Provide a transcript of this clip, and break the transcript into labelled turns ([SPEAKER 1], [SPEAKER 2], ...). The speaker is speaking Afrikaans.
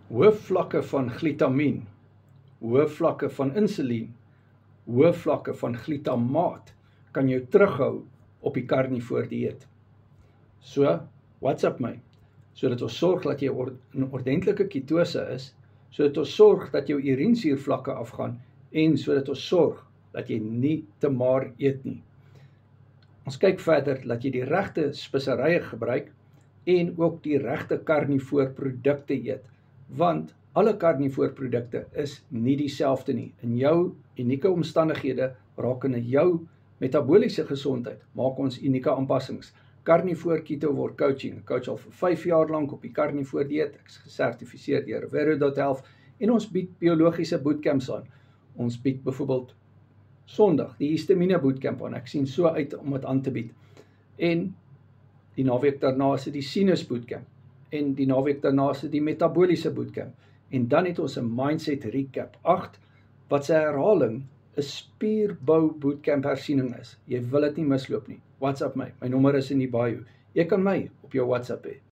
[SPEAKER 1] hoë vlakke van glutamien, hoë vlakke van insulien, hoë vlakke van glutamaat kan jou terughou op die karnivoor dieet. So, WhatsApp my, sodat ons sorg dat jy in ordentlike ketose is, sodat ons sorg dat jou urinesuurvlakke afgaan en sodat ons sorg dat jy nie te maar eet nie. Ons kyk verder dat jy die regte speserye gebruik en ook die regte karnivoorprodukte eet, want alle karnivoorprodukte is nie dieselfde nie. In jou unieke omstandighede rakende jou metaboliese gesondheid maak ons unieke aanpassings. Karnivoor Keto Coaching, ek coach al vir 5 jaar lank op die karnivoor dieet, ek is gesertifiseer deur Vero.health en ons bied biologiese bootcamps aan. Ons bied byvoorbeeld Sondag die histamine bootcamp aan, ek sien so uit om dit aan te bied. En die naweek daarna is dit die sinus bootcamp en die naweek daarna is dit die metaboliese bootcamp. En dan het ons 'n mindset recap 8 wat sy herhaling 'n spierbou bootcamp hersiening is. Jy wil dit nie misloop nie. WhatsApp my. My nommer is in die bio. Jy kan my op jou WhatsApp hê.